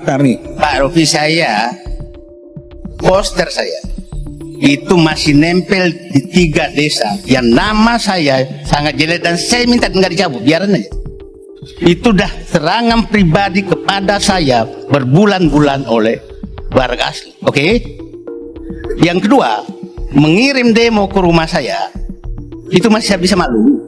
Pak Karni. Pak Rofi, poster saya itu masih nempel di 3 desa yang nama saya sangat jelek dan saya minta nggak dicabut, biarin aja. Itu dah serangan pribadi kepada saya berbulan-bulan oleh warga asli. Oke? Yang kedua, mengirim demo ke rumah saya itu masih saya bisa malu.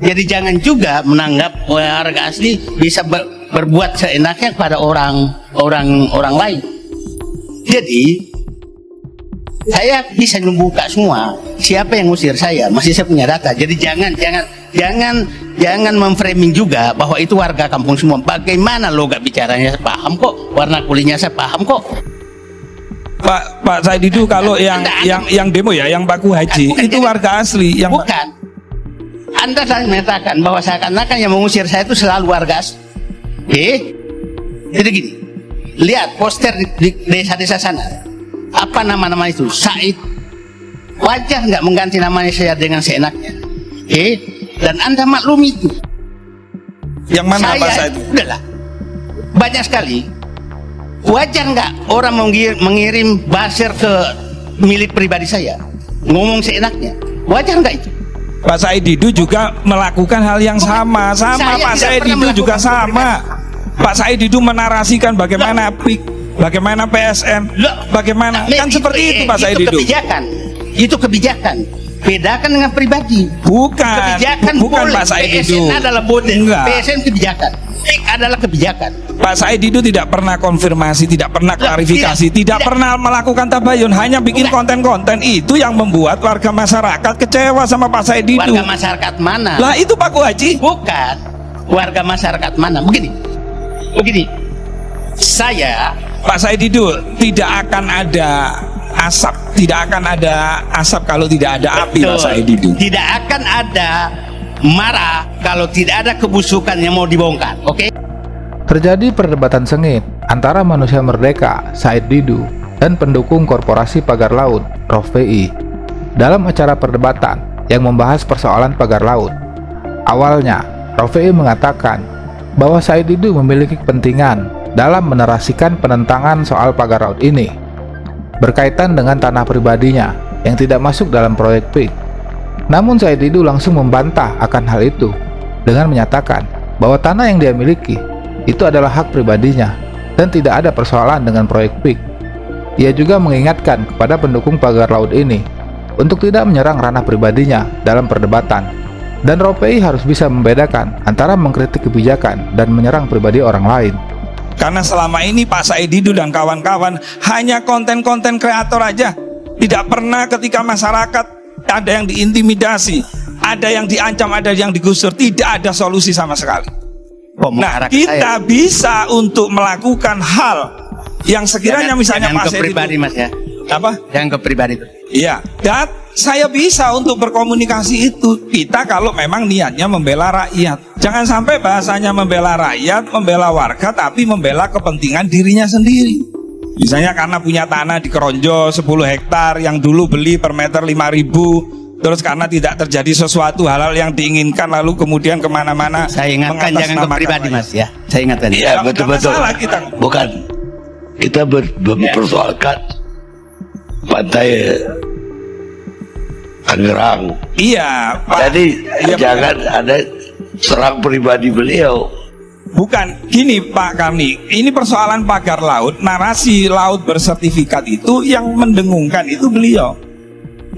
Jadi jangan juga menanggap warga asli bisa berbuat seenaknya kepada orang lain. Jadi saya bisa membuka semua siapa yang ngusir saya, masih saya punya data. Jadi jangan memframing juga bahwa itu warga kampung semua. Bagaimana logat bicaranya saya paham kok, warna kulitnya saya paham kok. Pak Said itu kalau yang demo ya, yang Baku Haji bukan, itu warga asli yang bukan. Anda tadi mengatakan bahwa seakan-akan yang mengusir saya itu selalu warga asli. Jadi gini, lihat poster di desa-desa sana. Apa nama-nama itu? Said. Wajar nggak mengganti namanya saya dengan seenaknya? Dan Anda maklum itu. Yang mana Pak Said? Udahlah, banyak sekali. Wajar nggak orang mengirim buzzer ke milik pribadi saya, ngomong seenaknya? Wajar nggak itu? Pak Said Didu juga melakukan hal yang sama. Pak Said Didu juga sama. Pak Said Didu menarasikan bagaimana PIK, bagaimana PSN, bagaimana kan seperti itu Pak Said Didu. Itu kebijakan. Bedakan dengan pribadi. Bukan boleh. Pak Said Didu. PSN adalah PSN kebijakan. PIK adalah kebijakan. Pak Said Didu tidak pernah konfirmasi, tidak pernah klarifikasi, tidak pernah melakukan tabayun, hanya bikin konten-konten itu yang membuat warga masyarakat kecewa sama Pak Said Didu. Warga masyarakat mana? Lah itu Pak Haji. Bukan. Warga masyarakat mana? Begini. Saya Pak Said Didu, tidak akan ada asap kalau tidak ada api. Pak Said Didu, tidak akan ada marah kalau tidak ada kebusukan yang mau dibongkar. Oke? Terjadi perdebatan sengit antara manusia merdeka Said Didu dan pendukung korporasi pagar laut ROV-VI dalam acara perdebatan yang membahas persoalan pagar laut. Awalnya, ROV-VI mengatakan bahwa Said Didu memiliki kepentingan dalam menarasikan penentangan soal pagar laut ini berkaitan dengan tanah pribadinya yang tidak masuk dalam proyek PIK. Namun Said Didu langsung membantah akan hal itu dengan menyatakan bahwa tanah yang dia miliki itu adalah hak pribadinya dan tidak ada persoalan dengan proyek PIK. Ia juga mengingatkan kepada pendukung pagar laut ini untuk tidak menyerang ranah pribadinya dalam perdebatan, dan ROV-VI harus bisa membedakan antara mengkritik kebijakan dan menyerang pribadi orang lain. Karena selama ini Pak Said Didu dan kawan-kawan hanya konten-konten kreator aja, tidak pernah ketika masyarakat ada yang diintimidasi, ada yang diancam, ada yang digusur, tidak ada solusi sama sekali. Nah, kita bisa untuk melakukan hal yang sekiranya misalnya Pak Said pribadi, Mas, ya. Apa? Yang ke pribadi itu. Iya, dan saya bisa untuk berkomunikasi itu. Kita kalau memang niatnya membela rakyat, jangan sampai bahasanya membela rakyat, membela warga, tapi membela kepentingan dirinya sendiri. Misalnya karena punya tanah di Keronjo 10 hektar yang dulu beli per meter 5.000, terus karena tidak terjadi sesuatu hal-hal yang diinginkan lalu kemudian kemana-mana. Saya ingatkan jangan ke pribadi, Mas, ya. Saya ingatkan. Ya, betul-betul. Bukan kita mempersoalkan pantai Tangerang. Iya, Pak. Jadi jangan ada serang pribadi beliau. Bukan, gini Pak Karni, ini persoalan pagar laut, narasi laut bersertifikat itu yang mendengungkan itu beliau.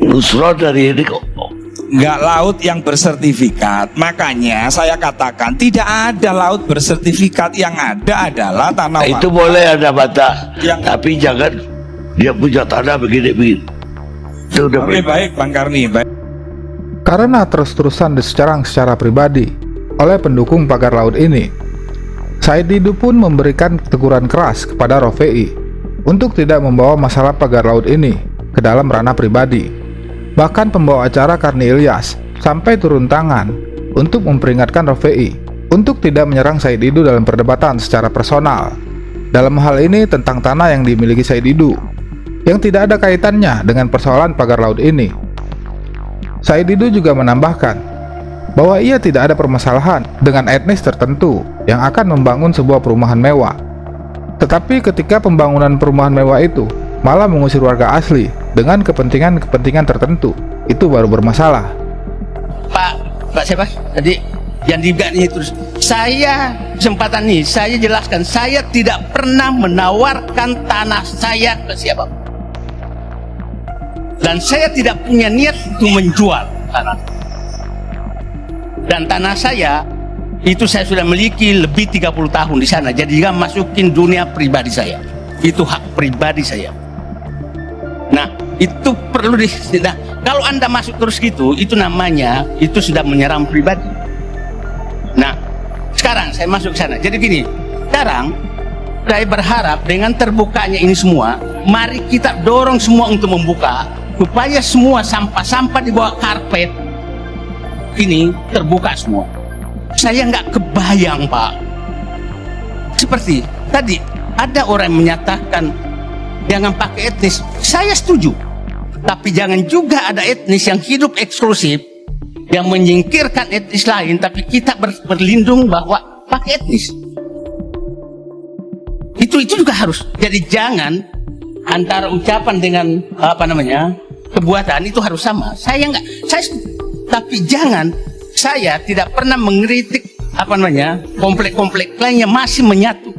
Nusron dari ini kok. Nggak laut yang bersertifikat. Makanya saya katakan tidak ada laut bersertifikat, yang ada adalah tanah. Itu boleh ada bata, tapi jangan dia punya tanah begini-begini. Itu udah baik Bang Karni, baik. Karena terus-terusan diserang secara pribadi oleh pendukung pagar laut ini, Said Didu pun memberikan teguran keras kepada ROV-VI untuk tidak membawa masalah pagar laut ini ke dalam ranah pribadi. Bahkan pembawa acara Karni Ilyas sampai turun tangan untuk memperingatkan ROV-VI untuk tidak menyerang Said Didu dalam perdebatan secara personal. Dalam hal ini tentang tanah yang dimiliki Said Didu yang tidak ada kaitannya dengan persoalan pagar laut ini. Said Didu juga menambahkan bahwa ia tidak ada permasalahan dengan etnis tertentu yang akan membangun sebuah perumahan mewah Tetapi ketika pembangunan perumahan mewah itu malah mengusir warga asli dengan kepentingan-kepentingan tertentu, itu baru bermasalah. Pak siapa? Tadi yang dibilang itu, saya kesempatan ini saya jelaskan, saya tidak pernah menawarkan tanah saya ke siapa. Dan saya tidak punya niat untuk menjual tanah. Dan tanah saya itu saya sudah miliki lebih 30 tahun di sana. Jadi jika masukin dunia pribadi saya, itu hak pribadi saya. Nah, itu perlu nah, kalau Anda masuk terus gitu, itu namanya itu sudah menyerang pribadi. Nah, sekarang saya masuk ke sana. Jadi gini, sekarang saya berharap dengan terbukanya ini semua, mari kita dorong semua untuk membuka supaya semua sampah-sampah di bawah karpet ini terbuka semua. Saya nggak kebayang, Pak. Seperti tadi ada orang yang menyatakan jangan pakai etnis. Saya setuju. Tapi jangan juga ada etnis yang hidup eksklusif, yang menyingkirkan etnis lain, tapi kita berlindung bahwa pakai etnis. Itu juga harus. Jadi jangan antara ucapan dengan perbuatan itu harus sama. Tapi jangan, saya tidak pernah mengkritik komplek-komplek lainnya masih menyatu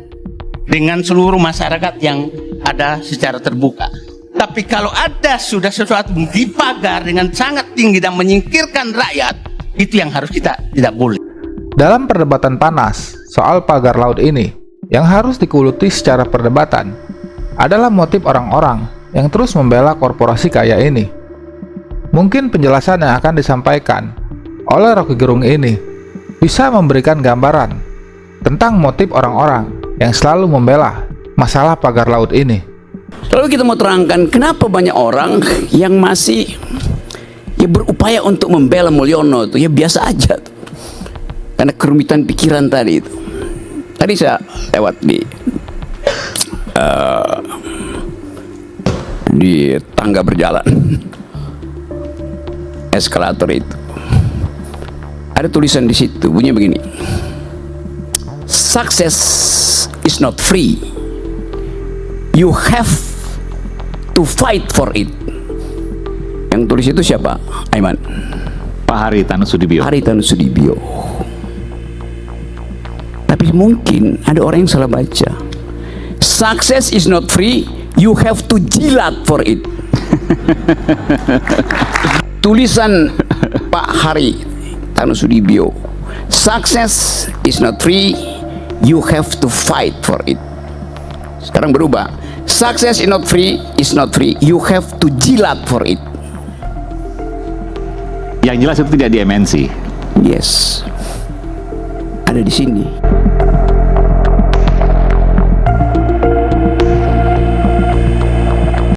dengan seluruh masyarakat yang ada secara terbuka. Tapi kalau ada sudah sesuatu dipagar dengan sangat tinggi dan menyingkirkan rakyat, itu yang harus kita tidak boleh. Dalam perdebatan panas soal pagar laut ini, yang harus dikuluti secara perdebatan adalah motif orang-orang yang terus membela korporasi kaya ini. Mungkin penjelasan yang akan disampaikan oleh Rocky Gerung ini bisa memberikan gambaran tentang motif orang-orang yang selalu membela masalah pagar laut ini. Lalu kita mau terangkan kenapa banyak orang yang masih berupaya untuk membela Mulyono itu biasa aja tuh. Karena kerumitan pikiran tadi itu. Tadi saya lewat di tangga berjalan eskalator itu, ada tulisan di situ bunyinya begini: success is not free, you have to fight for it. Yang tulis itu siapa? Aiman? Pak Haritanu Sudibyo. Haritanu Sudibyo. Tapi mungkin ada orang yang salah baca. Success is not free, you have to jilat for it. Tulisan Pak Haritanu Sudibyo, success is not free, you have to fight for it. Sekarang berubah, success is not free, you have to jilat for it. Yang jelas itu tidak di MNC. Yes, ada di sini.